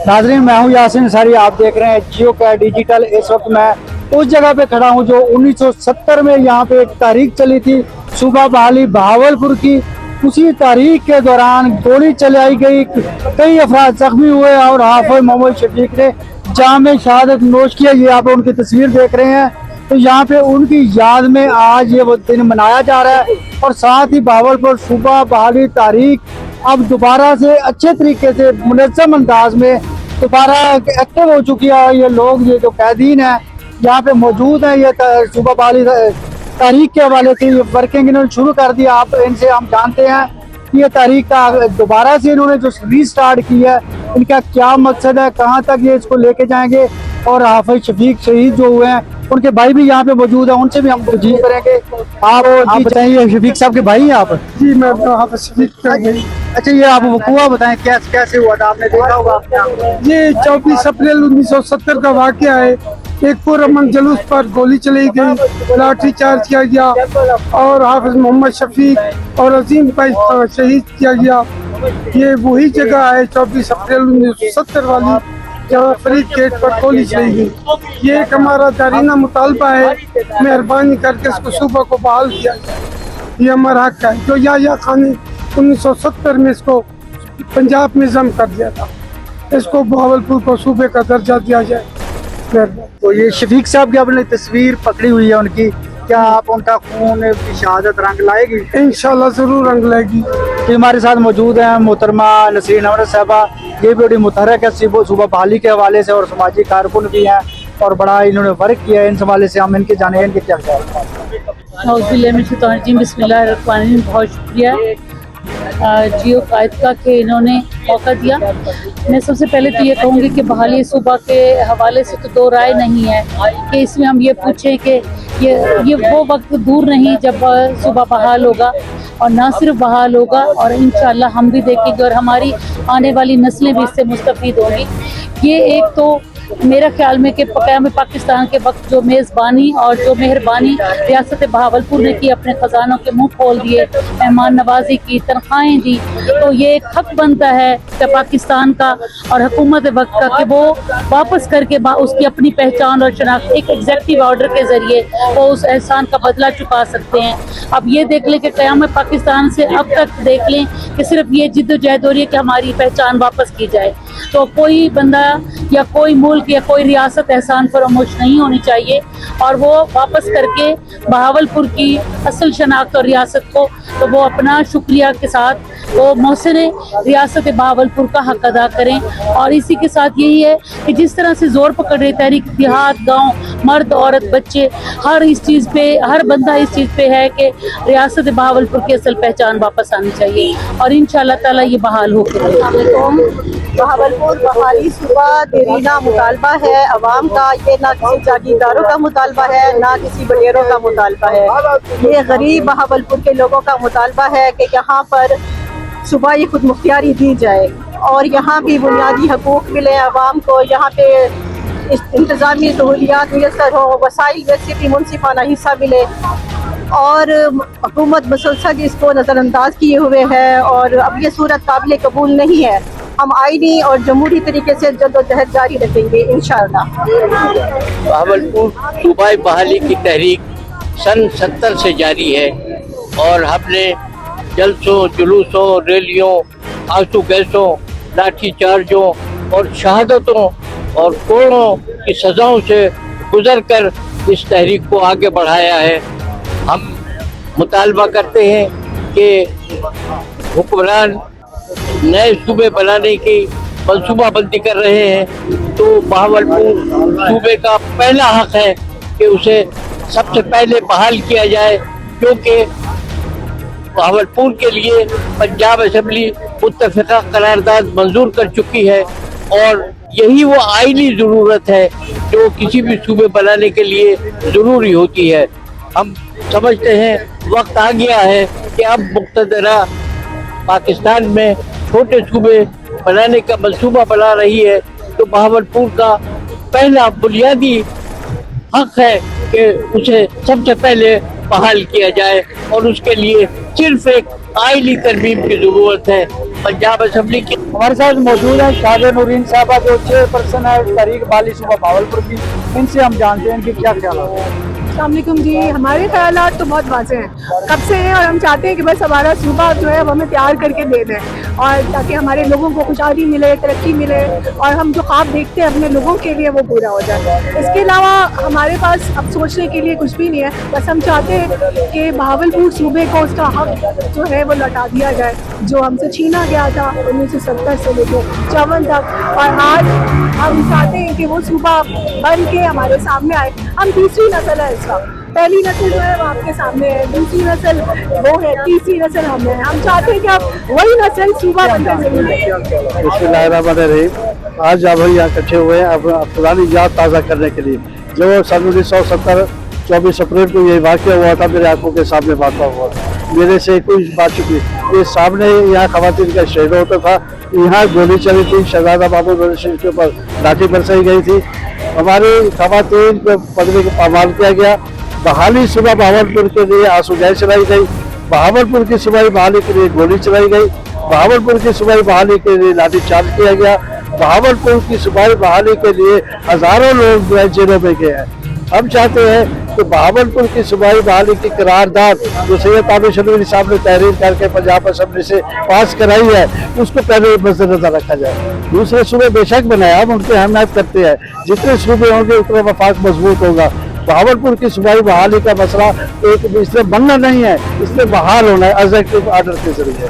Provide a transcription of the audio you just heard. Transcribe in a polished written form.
नाज़रीन, मैं हूँ यासिन अंसारी। आप देख रहे हैं जियो का डिजिटल। इस वक्त मैं उस जगह पे खड़ा हूँ जो 1970 में यहाँ पे एक तारीख चली थी, सूबा बहाली बहावलपुर की। उसी तारीख के दौरान गोली चलाई गई, कई अफराद जख्मी हुए और हाफिज मोहम्मद शफीक ने जाम शहादत नोश किया। ये आप उनकी तस्वीर देख रहे हैं। तो यहाँ पे उनकी याद में आज ये वो दिन मनाया जा रहा है और साथ ही बहावलपुर सूबा बहाली तारीख अब दोबारा से अच्छे तरीके से मुनज़्ज़म अंदाज में दोबारा एक्टिव हो चुकी है। ये लोग, ये जो कैदीन है यहाँ पे मौजूद हैं, ये सूबा बहाली तारीख के हवाले से ये वर्किंग इन्होंने शुरू कर दिया। आप इनसे हम जानते हैं कि ये तारीख का दोबारा से इन्होंने जो रीस्टार्ट की है, इनका क्या मकसद है, कहाँ तक ये इसको लेके जाएंगे। और हाफिज शफीक शहीद जो हुए हैं उनके भाई भी यहाँ पे मौजूद हैं, उनसे भी हम तौजीह करेंगे। आप बताइए, शफीक साहब के भाई हैं आप? जी, मैं हाफिज शफीक का भाई। अच्छा, ये आप वक़ूआ बताएं, कैसे हुआ था? आपने देखा होगा। ये 24 अप्रैल 1970 का वाक़या है। एक पुरअमन जुलूस पर गोली चलाई गई, लाठी चार्ज किया गया और हाफिज मोहम्मद शफीक और अजीम को शहीद किया गया। ये वही जगह है 24 अप्रैल 1970 वाली, जहाँ फरीद गेट पर गोली चलाई गई। ये एक हमारा जारीना मुतालबा है, मेहरबानी करके इसको सूबा को बहाल किया जाए। ये हमारा हक है। जो या खान ने 1970 में इसको पंजाब में जम कर दिया था, इसको बहावलपुर को सूबे का दर्जा दिया जाए। तो ये शफीक साहब की आपने तस्वीर पकड़ी हुई है उनकी, क्या आप उनका खून की शहादत रंग लाएगी? इंशाल्लाह जरूर रंग लाएगी। तो हमारे साथ मौजूद हैं मोहतरमा नसरीन अमर साहबा। ये भी बड़ी मुतहरक है सूबा बहाली के हवाले से और समाजी कारकुन भी हैं और बड़ा इन्होंने वर्क किया है इन हवाले से। हम इनके जाने इनके क्या ख्याल हैं। बिस्मिल्लाहिर्रहमानिर्रहीम। बहुत शुक्रिया जियो कायदा के इन्होंने मौका दिया। मैं सबसे पहले तो ये कहूँगी कि बहाली सूबा के हवाले से तो दो राय नहीं है कि इसमें हम ये पूछें कि ये वो वक्त दूर नहीं जब सूबा बहाल होगा, और ना सिर्फ बहाल होगा और इंशाअल्लाह हम भी देखेंगे और हमारी आने वाली नस्लें भी इससे मुस्तफीद होंगी। ये एक तो मेरा ख्याल में कि क़याम पाकिस्तान के वक्त जो मेज़बानी और जो मेहरबानी रियासत बहावलपुर ने की, अपने ख़जानों के मुंह खोल दिए, मेहमान नवाजी की, तनख्वाहें दी, तो ये एक हक बनता है कि पाकिस्तान का और हुकूमत वक्त का कि वो वापस करके उसकी अपनी पहचान और शनाख्त एक एग्जेक्टिव ऑर्डर के ज़रिए वो उस एहसान का बदला चुका सकते हैं। अब ये देख लें कि क़याम पाकिस्तान से अब तक देख लें कि सिर्फ ये जिद्दोजहद हो रही है कि हमारी पहचान वापस की जाए। तो कोई बंदा या कोई मुल्क या कोई रियासत एहसान फरामोश नहीं होनी चाहिए और वो वापस करके बहावलपुर की असल शनाख्त और रियासत को तो वो अपना शुक्रिया के साथ वो मोहसिन रियासत बहावलपुर का हक अदा करें। और इसी के साथ यही है कि जिस तरह से जोर पकड़ रहे तहरीक देहात, गाँव, मर्द, औरत, बच्चे, हर इस चीज़ पे, हर बंदा इस चीज़ पे है कि रियासत बहावलपुर की असल पहचान वापस आनी चाहिए और इंशाअल्लाह ताला ये बहाल हो। बहावलपुर बहाली सूबा देरीना मुतालबा है अवाम का। ये ना किसी जागीरदारों का मुतालबा है, ना किसी बडेरों का मुतालबा है। ये गरीब बहावलपुर के लोगों का मुतालबा है कि यहाँ पर सूबाई खुद मुख्तियारी दी जाए और यहाँ भी बुनियादी हकूक़ मिले अवाम को। यहाँ पे इंतज़ामी सहूलियात मैसर हो, वसाइल में से भी मुनसिफाना हिस्सा मिले और हुकूमत मुसलसल इसको नज़रअंदाज किए हुए है और अब ये सूरत काबिल कबूल नहीं है। हम आईनी और जमहूरी तरीके से जद्दोजहद जारी रखेंगे इंशाअल्लाह। बहावलपुर सूबाई बहाली की तहरीक सन 70 से जारी है और हमने जलसों, जुलूसों, रैलियों, आंसू गैसों, लाठी चार्जों और शहादतों और करोड़ों की सजाओं से गुजर कर इस तहरीक को आगे बढ़ाया है। हम मुतालबा करते हैं कि हुक्मरान नए सूबे बनाने की मनसूबाबंदी कर रहे हैं तो बहावलपुर सूबे का पहला हक है कि उसे सबसे पहले बहाल किया जाए, क्योंकि बहावलपुर के लिए पंजाब असेंबली मुत्तफ़िक़ा करारदाद मंजूर कर चुकी है और यही वो आईनी ज़रूरत है जो किसी भी सूबे बनाने के लिए ज़रूरी होती है। हम समझते हैं वक्त आ गया है कि अब मुक़्तदरा पाकिस्तान में छोटे सूबे बनाने का मंसूबा बना रही है तो बहावलपुर का पहला बुनियादी हक है कि उसे सबसे पहले बहाल किया जाए और उसके लिए सिर्फ एक आईनी तरमीम की ज़रूरत है। पंजाब असेंबली की हमारे साथ मौजूद हैं शाहजहां नूरीन साहबा जो चेयरपर्सन है तहरीक बहाली सूबा भावलपुर की। इनसे हम जानते हैं कि क्या ख्याल है। अस्सलामुअलैकुम जी, हमारे ख्यालात तो बहुत वाज़े हैं कब से हैं, और हम चाहते हैं कि बस हमारा सूबा जो है वो हमें तैयार करके दे दें, और ताकि हमारे लोगों को खुशहाली मिले, तरक्की मिले, और हम जो ख्वाब देखते हैं अपने लोगों के लिए वो पूरा हो जाए। इसके अलावा हमारे पास अब सोचने के लिए कुछ भी नहीं है, बस हम चाहते हैं कि बहावलपुर सूबे को उसका हक जो है वो लौटा दिया जाए, जो हमसे छीना गया था 1970 से लेकर 54 तक, और आज हम चाहते हैं कि वो सूबा बन के हमारे सामने आए। हम तीसरी नस्ल है इसका, पहली नस्ल जो है वो आपके सामने है, दूसरी नस्ल वो है, तीसरी नस्ल हम है। हम चाहते हैं कि आप वही नस्ल सूबा बनकर जरूर दें। बिस्मिल्लाहिर्रहमानिर्रहीम। आज जब हम यहाँ इकट्ठे हुए हैं अब पुरानी याद ताज़ा करने के लिए, जो सन 1970 24 अप्रैल को ये वाक़या हुआ था, मेरे आंखों के सामने वाक़ा हुआ, मेरे से कोई बात चुकी, ये सामने यहाँ खवातीन का शहीद होता था, यहाँ गोली चली थी, शहजादा बाबू के ऊपर लाठी बरसाई गई थी, हमारी खवातीन को पकड़ने का पामाल किया गया। बहाली सूबा बहावलपुर के लिए आंसू गैस चलाई गई, बहावलपुर की सूबाई बहाली के लिए गोली चलाई गई, बहावलपुर की सूबाई बहाली के लिए लाठी चार्ज किया गया, बहावलपुर की सूबाई बहाली के लिए हजारों लोग जो है जेलों में गए हैं। हम चाहते हैं कि बहावलपुर की सूबाई बहाली की करारदाद जो सैयद आबिद शरीफ साहब ने तहरीर करके पंजाब असम्बली से पास कराई है, उसको पहले मद्देनजर रखा जाए। दूसरे सूबे बेशक बनाए, हम उनकी हिमायत करते हैं, जितने सूबे होंगे उतना वफाक मजबूत होगा। बहावलपुर की सूबाई बहाली का मसला एक इससे बनना नहीं है, इससे बहाल होना है एग्जीक्यूटिव ऑर्डर के जरिए।